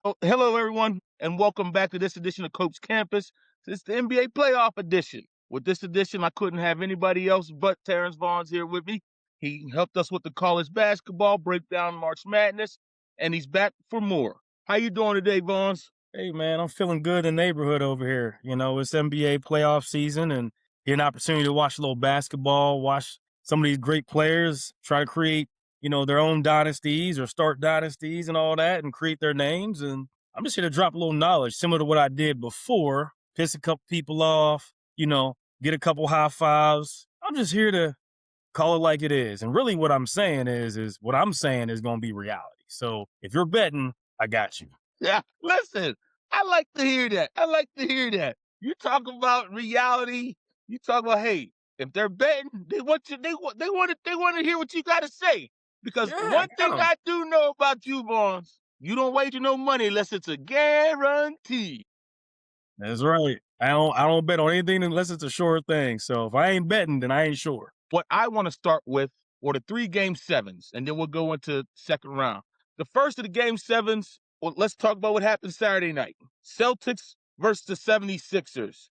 Oh, hello, everyone, and welcome back to this edition of Coach Campus. It's the NBA playoff edition. With this edition, I couldn't have anybody else but Terrence Vaughn's here with me. He helped us with the college basketball, break down March Madness, and he's back for more. How you doing today, Vaughns? Hey man, I'm feeling good in the neighborhood over here. It's NBA playoff season and get an opportunity to watch a little basketball, watch some of these great players try to create, their own dynasties or start dynasties and all that and create their names. And I'm just here to drop a little knowledge similar to what I did before, piss a couple people off, get a couple high fives. I'm just here to call it like it is. And really what I'm saying is what I'm saying is going to be reality. So if you're betting, I got you. Yeah, listen, I like to hear that. I like to hear that. You talk about reality. You talk about, hey, if they're betting, they want you. They want to hear what you got to say. Because Yeah, one got thing 'em. I do know about you, Barnes, you don't wager no money unless it's a guarantee. That's right. I don't bet on anything unless it's a sure thing. So if I ain't betting, then I ain't sure. What I want to start with are the three game sevens, and then we'll go into second round. The first of the game sevens. Well, let's talk about what happened Saturday night. Celtics versus the 76ers.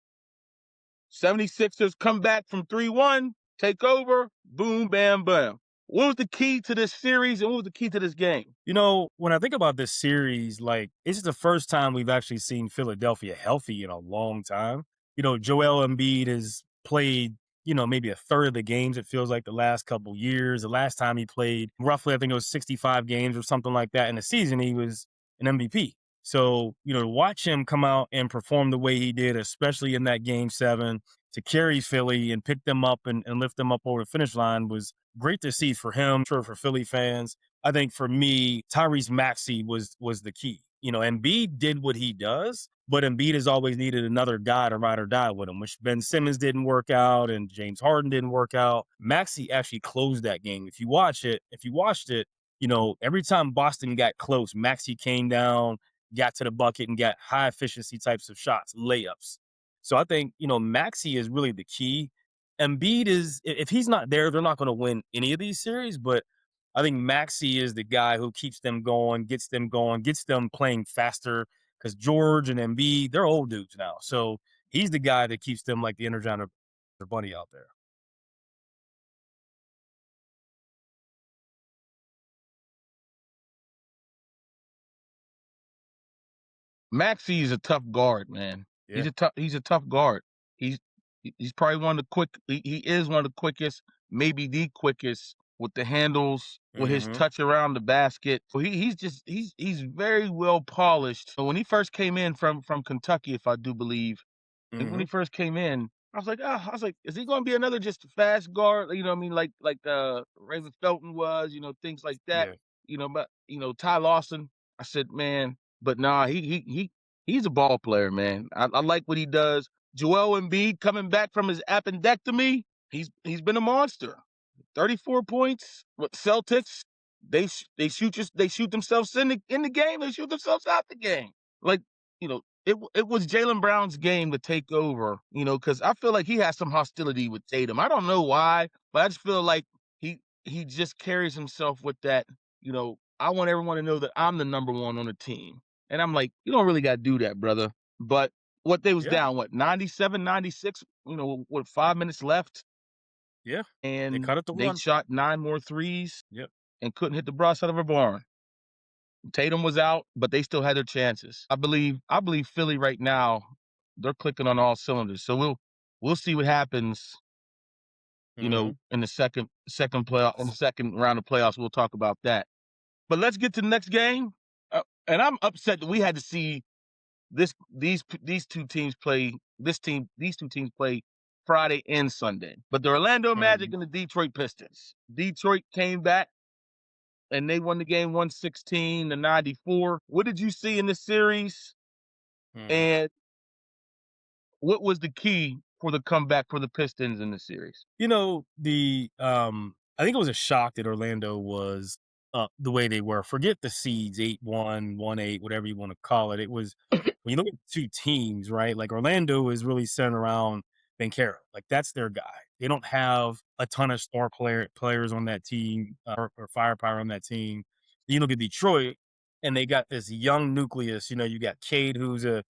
76ers come back from 3-1, take over, boom, bam, bam. What was the key to this series and what was the key to this game? When I think about this series, like it's the first time we've actually seen Philadelphia healthy in a long time. Joel Embiid has played, maybe a third of the games, it feels like the last couple years. The last time he played roughly, I think it was 65 games or something like that in the season, he was an MVP. So, to watch him come out and perform the way he did, especially in that game 7, to carry Philly and pick them up and lift them up over the finish line was great to see for him, sure for Philly fans. I think for me, Tyrese Maxey was the key. Embiid did what he does, but Embiid has always needed another guy to ride or die with him, which Ben Simmons didn't work out and James Harden didn't work out. Maxey actually closed that game. If you watched it, every time Boston got close, Maxey came down, got to the bucket and got high efficiency types of shots, layups. So I think, Maxey is really the key. Embiid is, if he's not there, they're not going to win any of these series, but I think Maxey is the guy who keeps them going, gets them playing faster because George and Embiid, they're old dudes now. So he's the guy that keeps them like the Energizer Bunny out there. Maxey is a tough guard, man. Yeah. He's a tough guard. He's he's probably one of the he is one of the quickest, maybe the quickest with the handles, with his Hmm. touch around the basket. So he's very well polished. So when he first came in from Kentucky, if I do believe, and when Hmm. he first came in, is he going to be another just fast guard? You know what I mean? Like Raven Felton was, things like that. Yeah. But Ty Lawson. I said, man, but nah, he's a ball player, man. I like what he does. Joel Embiid coming back from his appendectomy, he's been a monster. 34 points with Celtics. They shoot themselves in the game. They shoot themselves out the game. Like it was Jalen Brown's game to take over. Because I feel like he has some hostility with Tatum. I don't know why, but I just feel like he just carries himself with that. I want everyone to know that I'm the number one on the team, and I'm like, you don't really got to do that, brother. But what they was Yeah. down, what 97, 96. With 5 minutes left Yeah. They and cut it to they one. shot 9 more threes Yep. and couldn't hit the broad side of a barn. Tatum was out, but they still had their chances. I believe Philly right now, they're clicking on all cylinders. So we'll see what happens, Hmm. in the second round of playoffs. We'll talk about that. But let's get to the next game. And I'm upset that we had to see these two teams play these two teams play Friday and Sunday. But the Orlando Magic Hmm. and the Detroit Pistons. Detroit came back and they won the game 116-94. What did you see in this series? Hmm. And what was the key for the comeback for the Pistons in the series? I think it was a shock that Orlando was the way they were. Forget the seeds, 8-1, 1-8, whatever you want to call it. It was when you look at the two teams, right? Like Orlando is really centered around Bankero. Like that's their guy. They don't have a ton of star players on that team or firepower on that team. You look at Detroit. and they got this young nucleus. You got Cade, who's a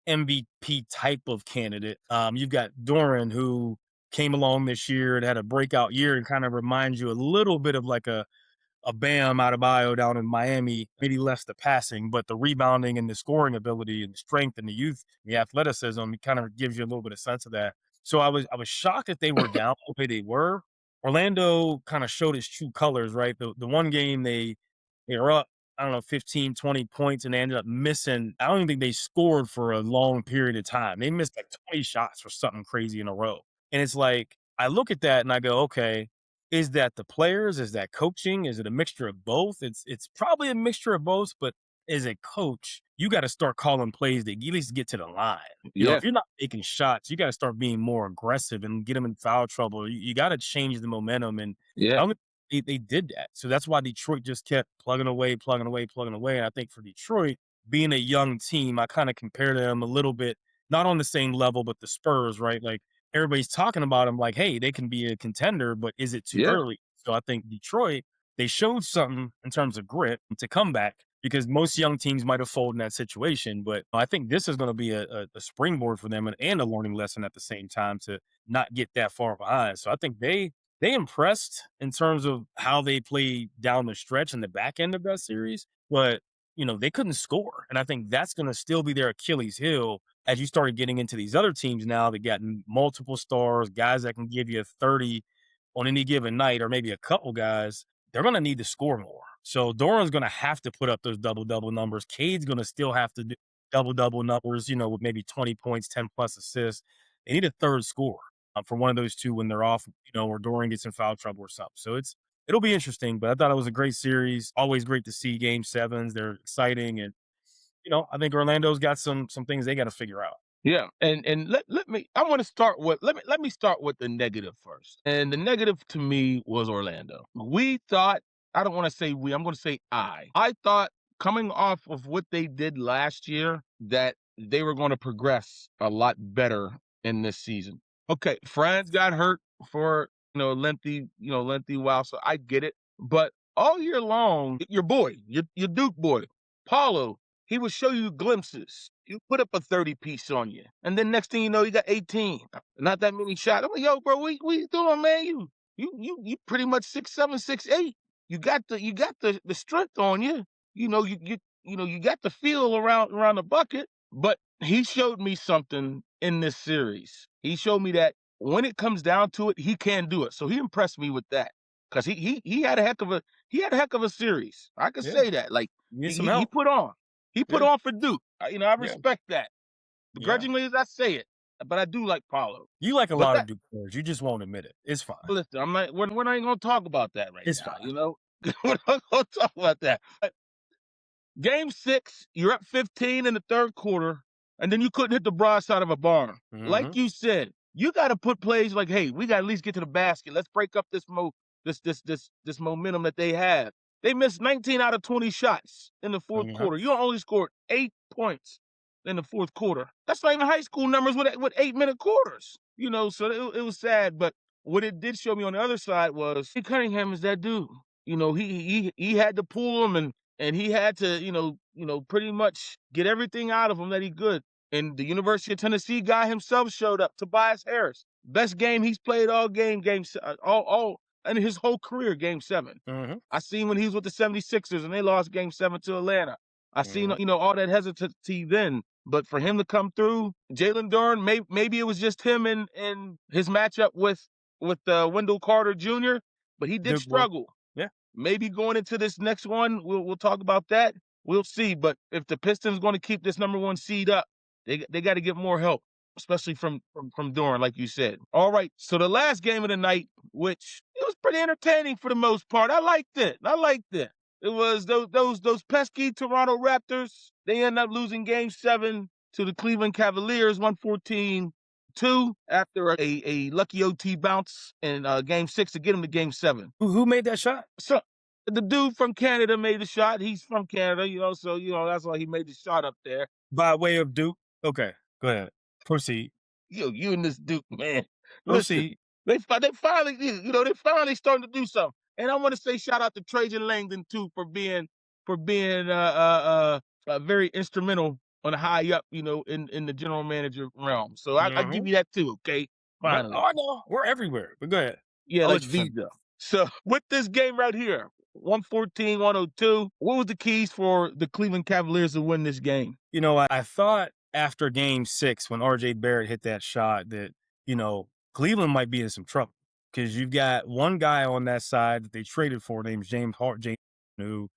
MVP type of candidate. You've got Doran, who came along this year and had a breakout year and kind of reminds you a little bit of like a Bam out of bio down in Miami, maybe less the passing, but the rebounding and the scoring ability and the strength and the youth, the athleticism, it kind of gives you a little bit of sense of that. So I was shocked that they were down the way they were. Orlando kind of showed its true colors, right? The one game they were up, I don't know, 15, 20 points, and they ended up missing. I don't even think they scored for a long period of time. They missed like 20 shots or something crazy in a row. And it's like, I look at that and I go, okay, is that the players? Is that coaching? Is it a mixture of both? It's probably a mixture of both, but as a coach, you got to start calling plays that at least get to the line. Yeah, If you're not making shots, you got to start being more aggressive and get them in foul trouble. You got to change the momentum, and I yeah, don't think they did that. So that's why Detroit just kept plugging away, plugging away, plugging away. And I think for Detroit, being a young team, I kind of compare them a little bit, not on the same level, but the Spurs, right? Like everybody's talking about them like, hey, they can be a contender, but is it too yeah, early? So I think Detroit, they showed something in terms of grit to come back because most young teams might have folded in that situation. But I think this is going to be a springboard for them and a learning lesson at the same time to not get that far behind. So I think they impressed in terms of how they played down the stretch in the back end of that series, but they couldn't score. And I think that's going to still be their Achilles heel as you started getting into these other teams now that got multiple stars, guys that can give you 30 on any given night, or maybe a couple guys, they're going to need to score more. So Doran's going to have to put up those double-double numbers. Cade's going to still have to do double-double numbers, with maybe 20 points, 10 plus assists. They need a third score for one of those two when they're off, or Doran gets in foul trouble or something. So it'll be interesting, but I thought it was a great series. Always great to see game sevens. They're exciting. And I think Orlando's got some things they got to figure out. yeah. And let me. I want to start with let me start with the negative first. And the negative to me was Orlando. We thought. I don't want to say we. I'm going to say I. I thought coming off of what they did last year that they were going to progress a lot better in this season. Okay, Franz got hurt for lengthy while, so I get it. But all year long, your boy, your Duke boy, Paulo, he would show you glimpses. You put up a 30 piece on you. And then next thing you know, you got 18. Not that many shots. I'm like, yo, bro, what you doing, man? You pretty much 6'7", 6'8". You got the strength on you. You got the feel around the bucket. But he showed me something in this series. He showed me that when it comes down to it, he can do it. So he impressed me with that. Because he had a heck of a series. I could Yeah. say that. Like You need some he help. put on. He put Yeah. on for Duke. I Yeah. respect that. Yeah. Begrudgingly as I say it, but I do like Paulo. You like a But lot of that Duke players. You just won't admit it. It's fine. listen, we're not even gonna talk about that right It's now. fine. We're not gonna talk about that. Game 6, you're up 15 in the third quarter, and then you couldn't hit the broadside of a barn. Like Mhm. you said, you got to put plays like, hey, we got to at least get to the basket. Let's break up this momentum that they have. They missed 19 out of 20 shots in the fourth Mhm. quarter. You only scored 8 points in the fourth quarter. That's not even high school numbers with 8-minute quarters. So it was sad. But what it did show me on the other side was Cunningham is that dude. He had to pull him and he had to, pretty much get everything out of him that he could. And the University of Tennessee guy himself showed up. Tobias Harris, best game he's played all game, all in his whole career, game 7. Mhm. I seen when he was with the 76ers and they lost game 7 to Atlanta. I seen, Mhm. all that hesitancy then. But for him to come through, Jalen Duren, maybe it was just him and his matchup with Wendell Carter Jr., but he did Duke boy. struggle. Yeah. Maybe going into this next one, we'll talk about that. We'll see. But if the Pistons going to keep this number 1 seed up, they got to get more help, especially from Doran, like you said. All right. So the last game of the night, which it was pretty entertaining for the most part. I liked it. It was those pesky Toronto Raptors. They end up losing game 7 to the Cleveland Cavaliers, 114-2 after a lucky OT bounce in game 6 to get them to game 7. Who made that shot? So the dude from Canada made the shot. He's from Canada, so that's why he made the shot up there. By way of Duke? Okay. Go ahead. Proceed. You and this Duke, man. Listen, Proceed. they finally, they finally starting to do something. And I want to say shout out to Trajan Langdon too for being for being very instrumental on a high up, in the general manager realm. So I give Mhm. you that too. Okay, Right. finally. Oh, I know. We're everywhere. But go ahead. Yeah, I'll like let you finish. Visa. So with this game right here, 114-102, what was the keys for the Cleveland Cavaliers to win this game? I thought after game 6 when RJ Barrett hit that shot that, Cleveland might be in some trouble because you've got one guy on that side that they traded for named James, who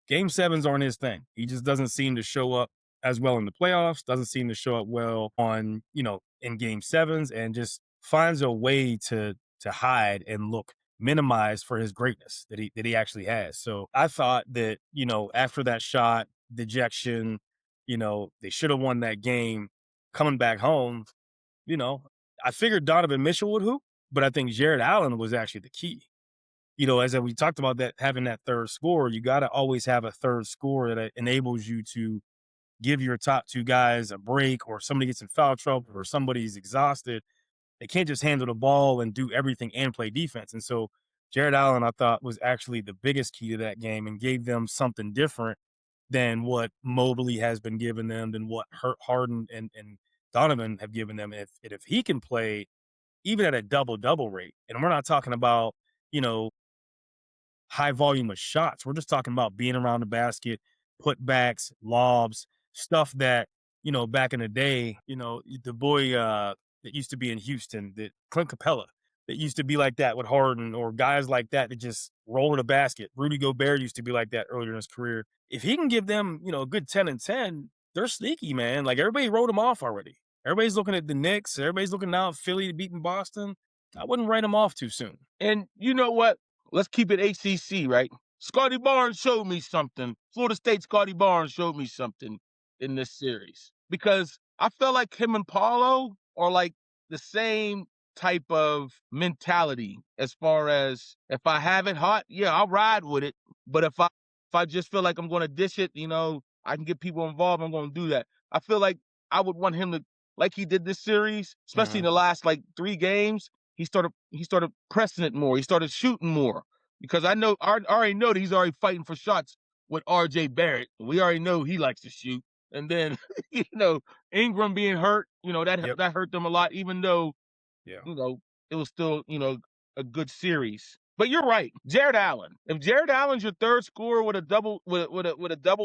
game sevens aren't his thing. He just doesn't seem to show up as well in the playoffs, doesn't seem to show up well in game sevens, and just finds a way to hide and look minimized for his greatness that he actually has. So I thought that, after that shot, dejection, they should have won that game coming back home, you know, I figured Donovan Mitchell would hoop, but I think Jared Allen was actually the key. As we talked about that having that third scorer, you got to always have a third scorer that enables you to give your top two guys a break, or somebody gets in foul trouble, or somebody's exhausted. They can't just handle the ball and do everything and play defense. And so Jared Allen, I thought, was actually the biggest key to that game and gave them something different than what Mobley has been giving them, than what Harden and Donovan have given them. If he can play even at a double rate, and we're not talking about, you know, high volume of shots. We're just talking about being around the basket, putbacks, lobs, stuff that, back in the day, the boy that used to be in Houston, that Clint Capella, that used to be like that with Harden, or guys like that just roll to the basket. Rudy Gobert used to be like that earlier in his career. If he can give them, a good 10 and 10, they're sneaky, man. Like, everybody wrote them off already. Everybody's looking at the Knicks. Everybody's looking now at Philly beating Boston. I wouldn't write them off too soon. And you know what? Let's keep it ACC, right? Scotty Barnes showed me something. Florida State Scotty Barnes showed me something in this series, because I felt like him and Paulo are like the same type of mentality, as far as, if I have it hot, yeah, I'll ride with it. But if I just feel like I'm going to dish it, I can get people involved, I'm going to do that. I feel like I would want him to, like he did this series, especially in Mhm. the last like 3 games. He started pressing it more. He started shooting more, because I already know that he's already fighting for shots with RJ Barrett. We already know he likes to shoot. And then Ingram being hurt, that Yep. that hurt them a lot, even though, Yeah. it was still, a good series. But you're right, Jared Allen. If Jared Allen's your third scorer with a double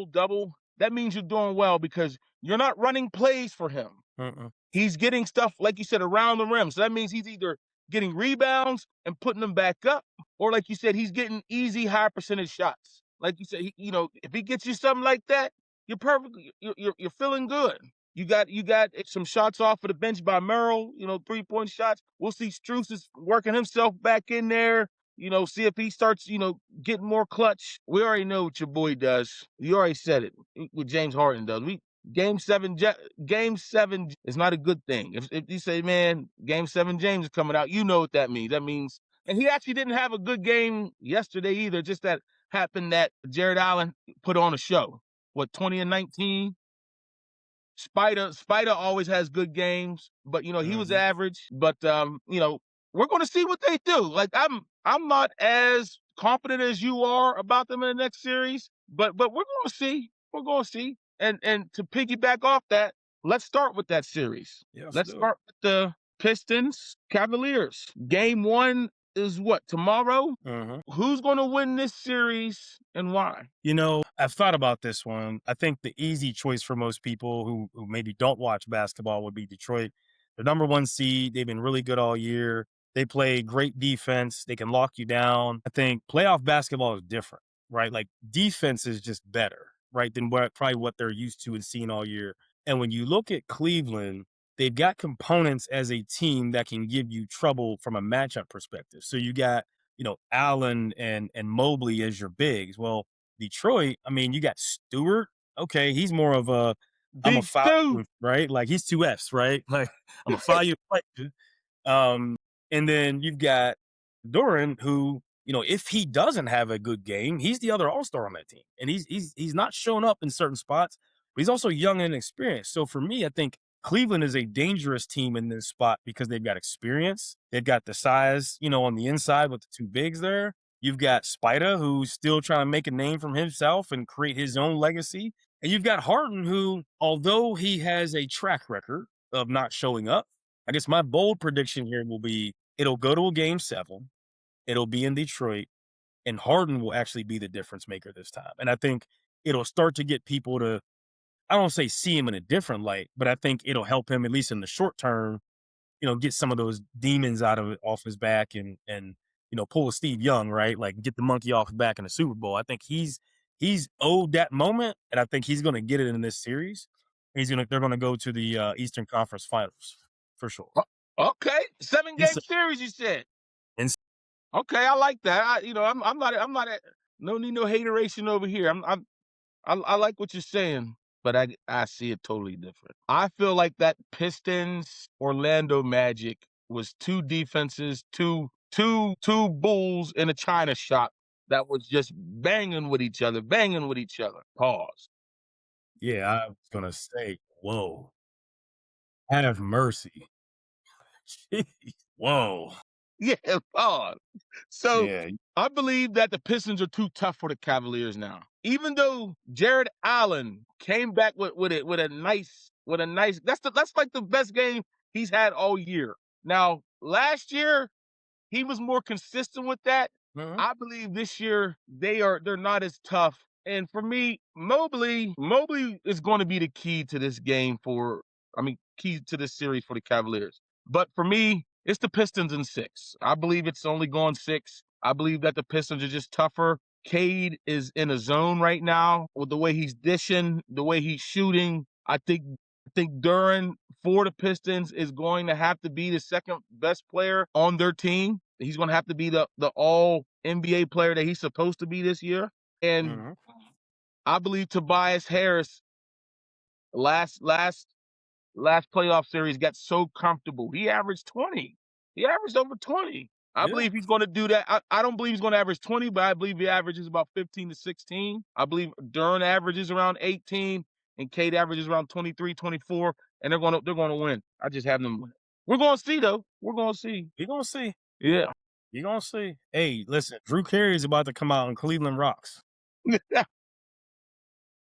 double, that means you're doing well, because you're not running plays for him. Mm-mm. He's getting stuff, like you said, around the rim. So that means he's either getting rebounds and putting them back up, or, like you said, he's getting easy, high percentage shots. Like you said, if he gets you something like that, you're perfectly, you're feeling good. You got some shots off of the bench by Merrill, 3-point shots. We'll see Strus is working himself back in there. See if he starts, getting more clutch. We already know what your boy does. You already said it. What James Harden does. Game 7 is not a good thing. If you say, man, Game 7 James is coming out, you know what that means. That means, and he actually didn't have a good game yesterday either. Just that happened that Jared Allen put on a show. What, 20 and 19? Spider always has good games, but he was Mhm. average. But we're going to see what they do. Like, I'm not as confident as you are about them in the next series, but we're going to see. We're going to see. And to piggyback off that, let's start with that series. Yeah, let's Let's do it. start with the Pistons Cavaliers. Game 1 is what, tomorrow? Mhm. Who's going to win this series and why? I've thought about this one. I think the easy choice for most people who maybe don't watch basketball would be Detroit. The number one seed. They've been really good all year. They play great defense. They can lock you down. I think playoff basketball is different, right? Like, defense is just better, right, than what they're used to and seeing all year. And when you look at Cleveland, they've got components as a team that can give you trouble from a matchup perspective. So you got, Allen and Mobley as your bigs. Well, Detroit, I mean, you got Stewart. Okay, he's more of a I'm a Big foul Stu. you, right? Like, he's two F's, right? Like, I'm a foul you. Um, and then you've got Duran, who, if he doesn't have a good game, he's the other all-star on that team. And he's not showing up in certain spots, but he's also young and inexperienced. So for me, I think Cleveland is a dangerous team in this spot because they've got experience. They've got the size, on the inside with the two bigs there. You've got Spida, who's still trying to make a name for himself and create his own legacy. And you've got Harden, who, although he has a track record of not showing up, I guess my bold prediction here will be it'll go to a game 7. It'll be in Detroit, and Harden will actually be the difference maker this time. And I think it'll start to get people to, I don't say see him in a different light, but I think it'll help him, at least in the short term, get some of those demons off his back and pull a Steve Young, right? Like get the monkey off his back in the Super Bowl. I think he's owed that moment, and I think he's gonna get it in this series. They're gonna go to the Eastern Conference Finals for sure. Okay, 7-game series, you said. And Okay, I like that. I'm not no need no hateration over here. I like what you're saying, but I see it totally different. I feel like that Pistons Orlando Magic was two defenses, two bulls in a china shop that was just banging with each other. Pause. yeah, I was gonna say, whoa, have mercy. Jeez. Whoa. Yeah, pause. So Yeah. I believe that the Pistons are too tough for the Cavaliers now. Even though Jared Allen came back with a nice that's like the best game he's had all year. Now, last year he was more consistent with that. Mhm. I believe this year they're not as tough. And for me, Mobley is going to be the key to this game key to this series for the Cavaliers. But for me, it's the Pistons in 6. I believe it's only going 6. I believe that the Pistons are just tougher. Cade is in a zone right now with the way he's dishing, the way he's shooting. I think Duran for the Pistons is going to have to be the second best player on their team. He's going to have to be the all NBA player that he's supposed to be this year. And Mhm. I believe Tobias Harris last playoff series got so comfortable. He averaged 20. He averaged over 20. I Yeah. believe he's going to do that. I don't believe he's going to average 20, but I believe he averages about 15 to 16. I believe Duran averages around 18 and Cade averages around 23, 24, and they're going to win. I just have them win. We're going to see though. We're going to see. You're gonna see. Yeah. You're gonna see. Hey, listen, Drew Carey is about to come out in Cleveland Rocks.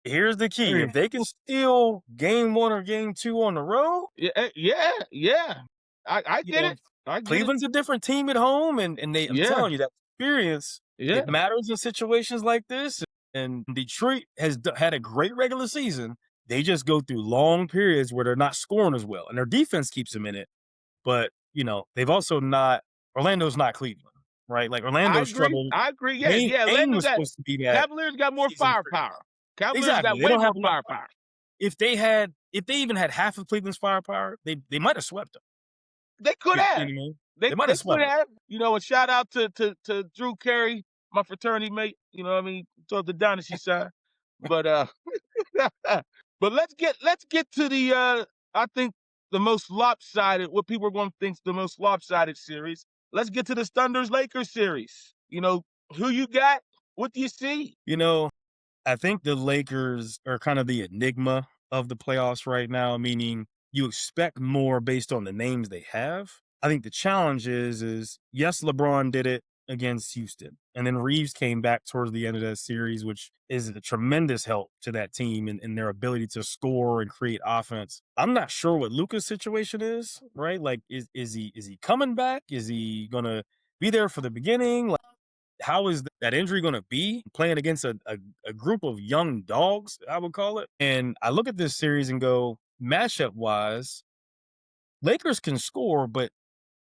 Here's the key. If they can steal game 1 or game 2 on the road, yeah. I you get know, it. I get it. Cleveland's a different team at home, and I'm Yeah. telling you that experience, Yeah. it matters in situations like this. And Detroit has had a great regular season. They just go through long periods where they're not scoring as well, and their defense keeps them in it. But they've also not. Orlando's not Cleveland, right? Like I Orlando agree. struggled. I agree. Yeah, Dame, yeah. Dame Orlando was got supposed to be that Cavaliers got more season firepower. Cavaliers got Exactly. They way don't more have enough. firepower. If they even had half of Cleveland's firepower, they might have swept them. They could You know have. what I mean? They They might they have could swept them. have. And shout out to Drew Carey, my fraternity mate. You know what I mean? To the dynasty side. But but let's get to the I think the most lopsided, what people are going to think is the most lopsided series. Let's get to the Thunder's Lakers series. Who you got? What do you see? I think the Lakers are kind of the enigma of the playoffs right now, meaning you expect more based on the names they have. I think the challenge is yes, LeBron did it against Houston. And then Reeves came back towards the end of that series, which is a tremendous help to that team and their ability to score and create offense. I'm not sure what Luka's situation is, right? Like, is he coming back? Is he gonna be there for the beginning? How is that injury going to be playing against a group of young dogs, I would call it? And I look at this series and go, matchup wise, Lakers can score, but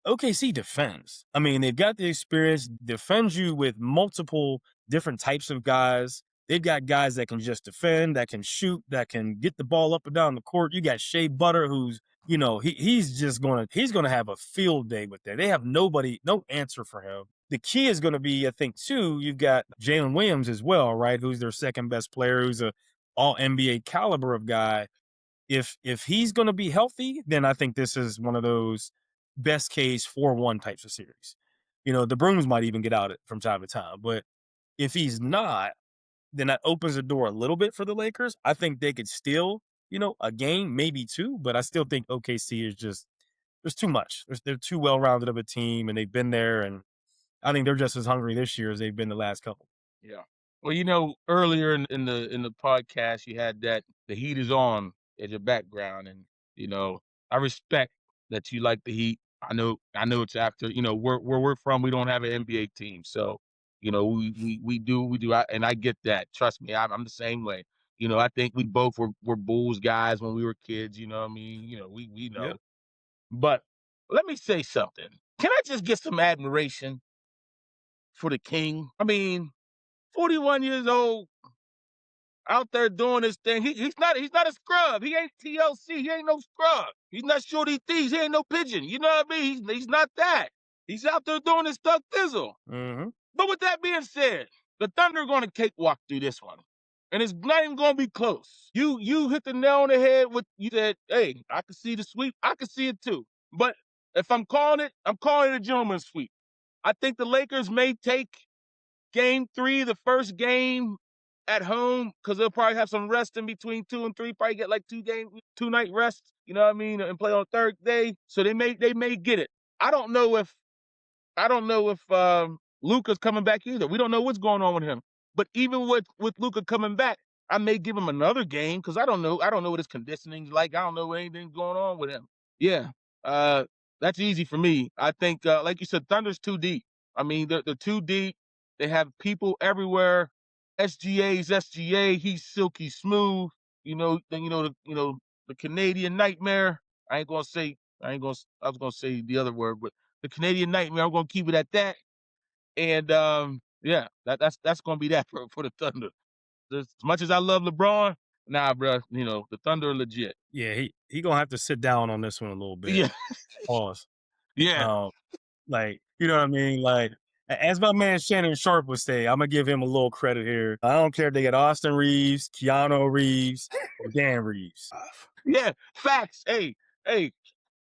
OKC defends. I mean, they've got the experience, defends you with multiple different types of guys. They've got guys that can just defend, that can shoot, that can get the ball up and down the court. You got Shea Butter, who's, he's gonna have a field day with that. They have no answer for him. The key is gonna be, I think, too, you've got Jalen Williams as well, right? Who's their second best player, who's a all NBA caliber of guy. If he's gonna be healthy, then I think this is one of those best case 4-1 types of series. The brooms might even get out from time to time. But if he's not, then that opens the door a little bit for the Lakers. I think they could steal, a game, maybe 2, but I still think OKC is just, there's too much. They're too well-rounded of a team, and they've been there, and I think they're just as hungry this year as they've been the last couple. Yeah. Well, earlier in the podcast, you had that the heat is on as your background, and I respect that you like the heat. I know it's after where we're from, we don't have an NBA team, so we do, and I get that. Trust me, I'm the same way. I think we both were Bulls guys when we were kids. You know what I mean? We Yeah. know, but let me say something. Can I just get some admiration for the king? I mean, 41 years old, out there doing his thing. He's not a scrub. He ain't TLC. He ain't no scrub. He's not Shorty Thieves. He ain't no pigeon. You know what I mean? He's not that. He's out there doing his stuff thizzle. Mm-hmm. But with that being said, the Thunder are going to cakewalk through this one. And it's not even going to be close. You hit the nail on the head with you said, hey, I can see the sweep. I can see it too. But if I'm calling it a gentleman's sweep. I think the Lakers may take game 3, the first game at home, because they'll probably have some rest in between 2 and 3. Probably get like 2-night rest. You know what I mean, and play on third day. So they may get it. I don't know if Luka's coming back either. We don't know what's going on with him. But even with Luka coming back, I may give him another game because I don't know. I don't know what his conditioning's like. I don't know anything going on with him. Yeah, uh, that's easy for me. I think, like you said, Thunder's too deep. I mean, they're too deep. They have people everywhere. SGA's SGA. He's silky smooth. The Canadian nightmare. I ain't gonna say. I ain't gonna. I was gonna say the other word, but the Canadian nightmare. I'm gonna keep it at that. And yeah, that's gonna be that for the Thunder. As much as I love LeBron, nah, bro. The Thunder are legit. Yeah, he gonna have to sit down on this one a little bit. Yeah, Pause. yeah. Um, like, you know what I mean? Like, as my man Shannon Sharp would say, I'm gonna give him a little credit here. I don't care if they get Austin Reeves, Keanu Reeves, or Dan Reeves. Yeah, facts. Hey, hey,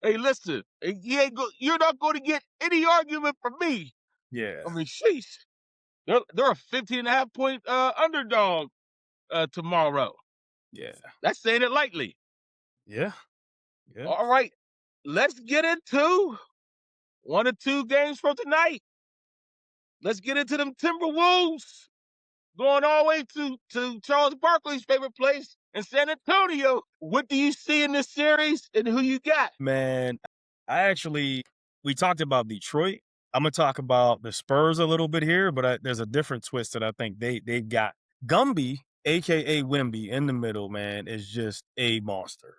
listen. You're not going to get any argument from me. Yeah, I mean, sheesh. They're a 15.5 point underdog tomorrow. yeah, That's saying it lightly. yeah, yeah. All right, let's get into 1 or 2 games from tonight. Let's get into them Timberwolves going all the way to Charles Barkley's favorite place in San Antonio. What do you see in this series, and who you got? Man, we talked about Detroit. I'm gonna talk about the Spurs a little bit here, but there's a different twist that I think they've got. Gumby, aka Wimby, in the middle, man, is just a monster.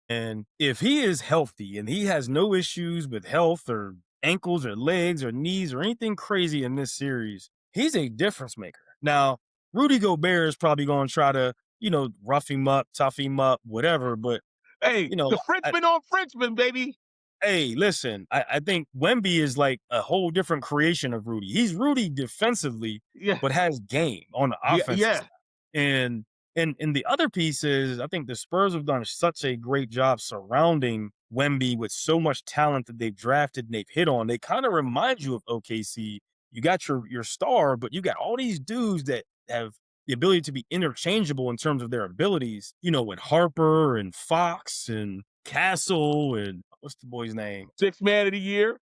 And if he is healthy and he has no issues with health or ankles or legs or knees or anything crazy in this series, he's a difference maker. Now, Rudy Gobert is probably going to try to, rough him up, tough him up, whatever. But, Hey, you know, the Frenchman on Frenchman, baby. hey, listen, I think Wemby is like a whole different creation of Rudy. He's Rudy defensively, Yeah, but has game on the yeah, offensive yeah. side. And the other piece is I think the Spurs have done such a great job surrounding Wemby with so much talent that they've drafted and they've hit on. They kind of remind you of OKC. You got your star, but you got all these dudes that have the ability to be interchangeable in terms of their abilities, with Harper and Fox and Castle and what's the boy's name? Sixth man of the year.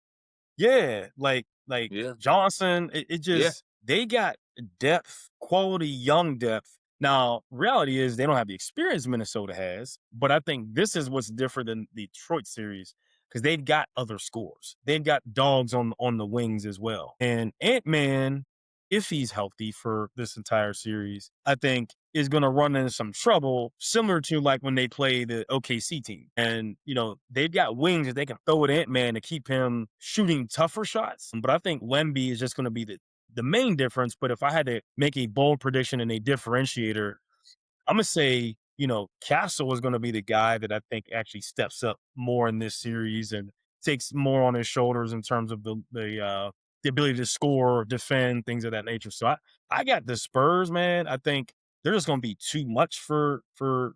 Yeah, like Yeah, Johnson. It yeah. just they got depth, quality young depth. Now, reality is they don't have the experience Minnesota has, but I think this is what's different than the Detroit series because they've got other scores. They've got dogs on the wings as well. And Ant-Man, if he's healthy for this entire series, I think is going to run into some trouble, similar to like when they play the OKC team. And, they've got wings that they can throw at Ant-Man to keep him shooting tougher shots. But I think Wemby is just going to be the main difference. But if I had to make a bold prediction and a differentiator, I'm going to say, Castle is going to be the guy that I think actually steps up more in this series and takes more on his shoulders in terms of the ability to score, defend, things of that nature. So I got the Spurs, man. I think they're just going to be too much for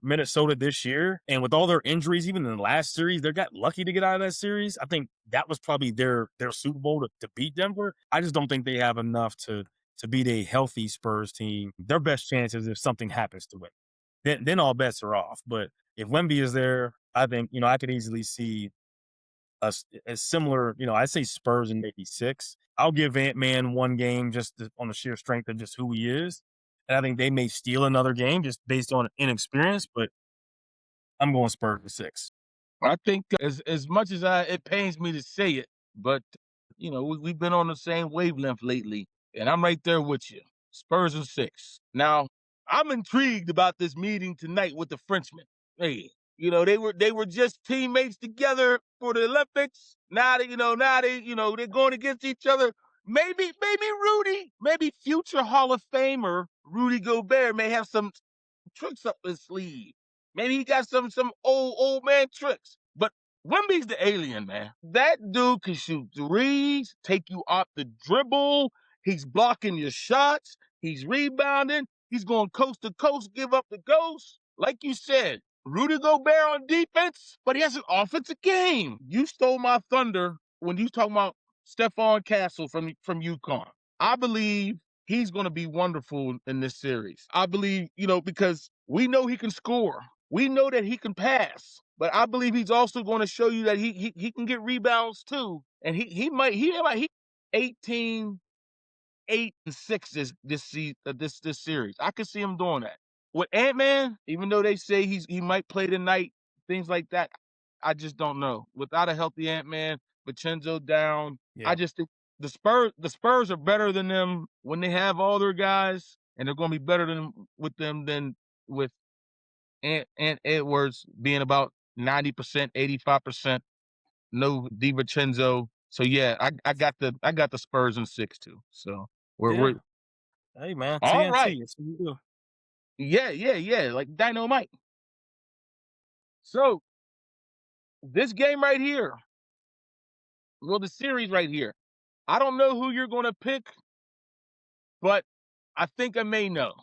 Minnesota this year. And with all their injuries, even in the last series, they got lucky to get out of that series. I think that was probably their Super Bowl to beat Denver. I just don't think they have enough to beat a healthy Spurs team. Their best chance is if something happens to it. Then all bets are off. But if Wemby is there, I think, I could easily see a similar, I say Spurs and maybe 6. I'll give Ant-Man 1 game on the sheer strength of just who he is. And I think they may steal another game just based on inexperience, but I'm going Spurs to 6. I think as much as it pains me to say it, but we've been on the same wavelength lately, and I'm right there with you. Spurs are 6. Now, I'm intrigued about this meeting tonight with the Frenchmen. Hey, they were just teammates together for the Olympics. Now they're going against each other. Maybe Rudy, maybe future Hall of Famer Rudy Gobert may have some tricks up his sleeve. Maybe he got some old man tricks. But Wemby's the alien, man. That dude can shoot threes, take you off the dribble. He's blocking your shots. He's rebounding. He's going coast to coast, give up the ghost. Like you said, Rudy Gobert on defense, but he has an offensive game. You stole my thunder when you talking about Stephon Castle from UConn. I believe he's going to be wonderful in this series. I believe, because we know he can score. We know that he can pass. But I believe he's also going to show you that he can get rebounds too. And he might 18, 8, and 6 this series. I can see him doing that. With Ant-Man, even though they say he might play tonight, things like that, I just don't know. Without a healthy Ant-Man, Vincenzo down, I just think the Spurs are better than them when they have all their guys, and they're going to be better with them than with Ant Edwards being about 90%, 85%. No DiVincenzo. So yeah, I got the Spurs in 6 too. So we're hey man, all right. TNT. It's what we do. Yeah, like dynamite. So this game right here, the series right here, I don't know who you're going to pick, but I think I may know.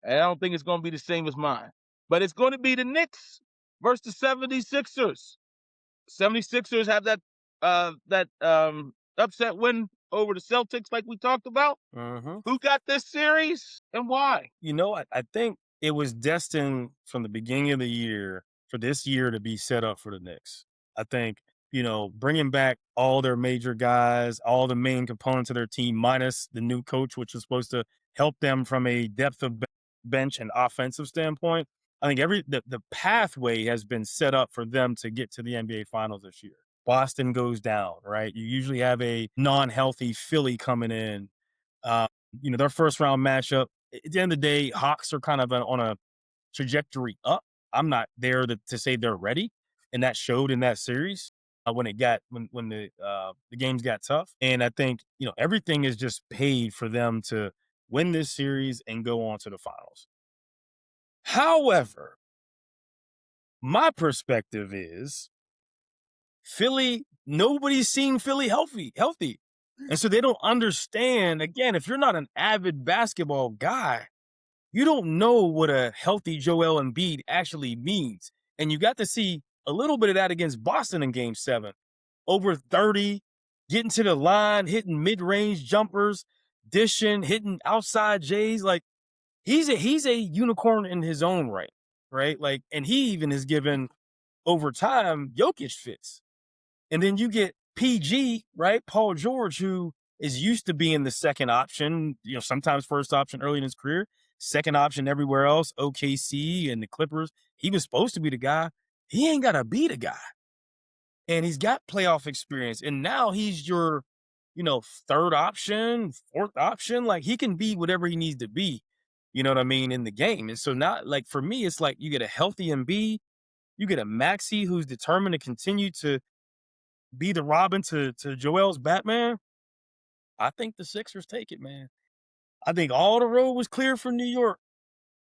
And I don't think it's going to be the same as mine. But it's going to be the Knicks versus the 76ers. 76ers have that upset win over the Celtics like we talked about. Mm-hmm. Who got this series and why? I think it was destined from the beginning of the year for this year to be set up for the Knicks. I think, bringing back all their major guys, all the main components of their team, minus the new coach, which is supposed to help them from a depth of bench and offensive standpoint. I think the pathway has been set up for them to get to the NBA Finals this year. Boston goes down, right? You usually have a non-healthy Philly coming in. Their first round matchup. At the end of the day, Hawks are kind of on a trajectory up. I'm not there to say they're ready, and that showed in that series when the games got tough. And I think everything is just paid for them to win this series and go on to the finals. However, my perspective is Philly. Nobody's seen Philly healthy. And so they don't understand, again, if you're not an avid basketball guy, you don't know what a healthy Joel Embiid actually means. And you got to see a little bit of that against Boston in Game 7. Over 30, getting to the line, hitting mid-range jumpers, dishing, hitting outside J's. Like, he's a unicorn in his own right? Like, and he even is given, over time, Jokic fits. And then you get PG, right? Paul George, who is used to being the second option, sometimes first option early in his career, second option everywhere else, OKC and the Clippers. He was supposed to be the guy. He ain't got to be the guy. And he's got playoff experience. And now he's your, third option, fourth option. Like, he can be whatever he needs to be, you know what I mean, in the game. And so now, like, for me, it's like you get a healthy Embiid, you get a Maxey who's determined to continue to be the Robin to Joel's Batman. I think the Sixers take it, man. I think all the road was clear for New York,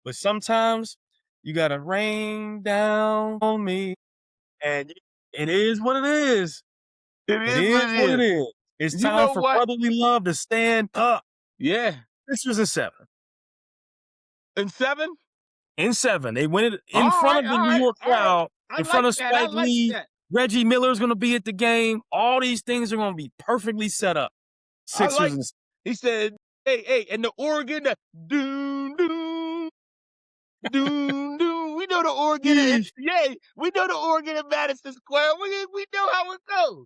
but sometimes you got to rain down on me, and it is what it is. It is what it is. It's time for brotherly love to stand up. Yeah. This was a 7. In 7? In 7. They win it in front of the New York crowd, in front of Spike Lee. Reggie Miller's going to be at the game. All these things are going to be perfectly set up. Sixers. He said, hey, and the organ, doom, doom, doom, doom. We know know the Oregon. We know the Oregon at Madison Square. We know how it goes.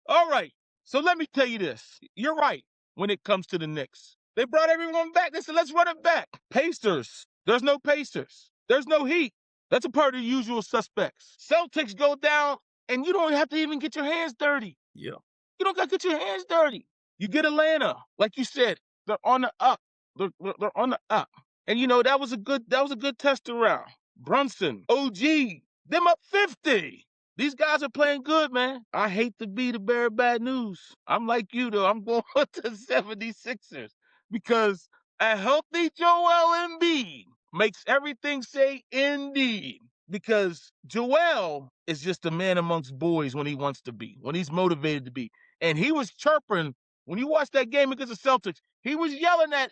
All right. So let me tell you this. You're right when it comes to the Knicks. They brought everyone back. They said, let's run it back. Pacers. There's no Pacers. There's no Heat. That's a part of the usual suspects. Celtics go down, and you don't have to even get your hands dirty. Yeah. You don't got to get your hands dirty. You get Atlanta. Like you said, they're on the up. They're on the up. And, that was a good test around. Brunson, OG, them up 50. These guys are playing good, man. I hate to be the bearer of bad news. I'm like you, though. I'm going with the 76ers because a healthy Joel Embiid makes everything say indeed. Because Joel is just a man amongst boys when he wants to be, when he's motivated to be. And he was chirping when you watch that game against the Celtics. He was yelling at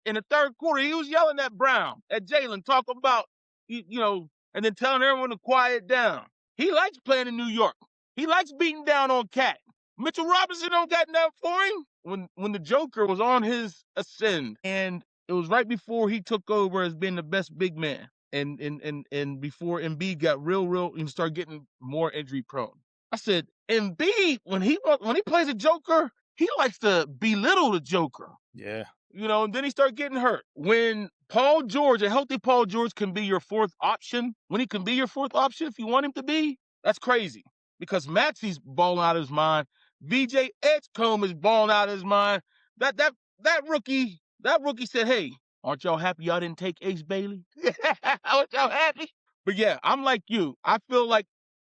in the third quarter. He was yelling at Brown, at Jalen, talking about and then telling everyone to quiet down. He likes playing in New York. He likes beating down on Cat. Mitchell Robinson don't got nothing for him. When the Joker was on his ascend, and it was right before he took over as being the best big man, and before Embiid got real and started getting more injury prone. I said, Embiid, when he plays a Joker, he likes to belittle the Joker. Yeah. And then he started getting hurt. When Paul George, a healthy Paul George, can be your fourth option, when he can be your fourth option if you want him to be, that's crazy. Because Maxey's balling out of his mind. VJ Edgecombe is balling out of his mind. That rookie said, hey, aren't y'all happy y'all didn't take Ace Bailey? Aren't y'all happy? But yeah, I'm like you. I feel like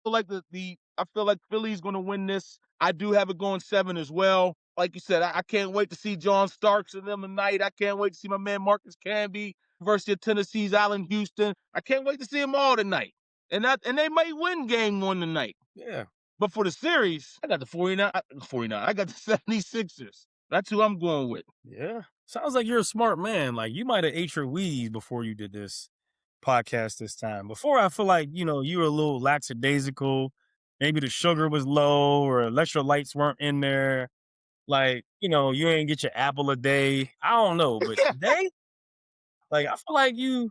Philly's going to win this. I do have it going 7 as well. Like you said, I can't wait to see John Starks and them tonight. I can't wait to see my man Marcus Camby, University of Tennessee's Allen Houston. I can't wait to see them all tonight. And they may win game 1 tonight. Yeah. But for the series, I got the 49. I got the 76ers. That's who I'm going with. Yeah. Sounds like you're a smart man. Like you might have ate your weed before you did this podcast this time. Before, I feel like, you were a little lackadaisical. Maybe the sugar was low or electrolytes weren't in there. Like, you ain't get your apple a day. I don't know, but today, like, I feel like you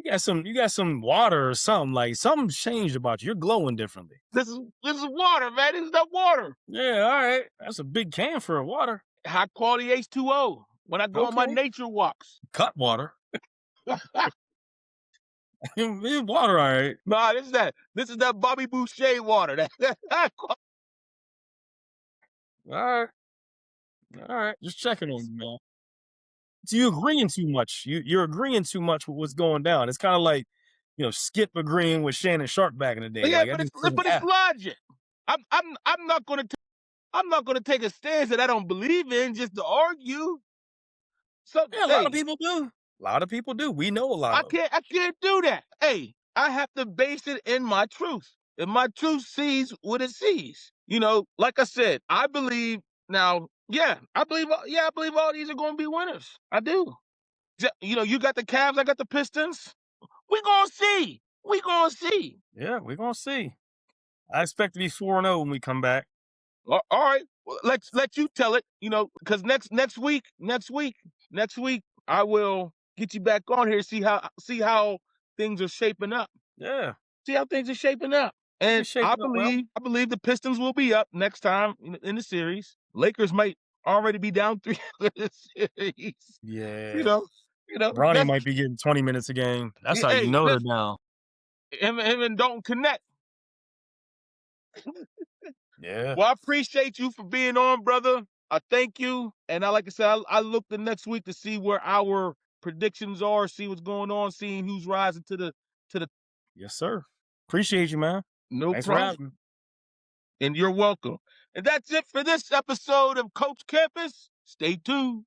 got some water or something. Like something's changed about you. You're glowing differently. This is water, man. This is that water. Yeah, all right. That's a big can for water. High quality H2O. When I go on my nature walks. Cut water. Water, all right. Nah, this is that Bobby Boucher water. All right. Just checking on you, man. So you're agreeing too much. You're agreeing too much with what's going down. It's kind of like, Skip agreeing with Shannon Sharp back in the day. Yeah, like, but it's logic. I'm not gonna take a stance that I don't believe in just to argue. So yeah, a lot of people do. A lot of people do. We know a lot. I can't do that. Hey, I have to base it in my truth. If my truth sees what it sees. Like I said, I believe now. Yeah, I believe all these are going to be winners. I do. You got the Cavs, I got the Pistons. We gonna see. Yeah, we're gonna see. I expect to be 4-0 when we come back. All right, well, let you tell it. Because next week, I will get you back on here. See how things are shaping up. Yeah, see how things are shaping up. And I believe the Pistons will be up next time in the series. Lakers might already be down 3 in the series. Yeah. Bronny might be getting 20 minutes a game. That's how you know they're down. Him and Dalton connect. Yeah. Well, I appreciate you for being on, brother. I thank you. And like I said, I look the next week to see where our predictions are, see what's going on, seeing who's rising to the. Yes, sir. Appreciate you, man. No Thanks problem. For having me. And you're welcome. And that's it for this episode of Coach Campus. Stay tuned.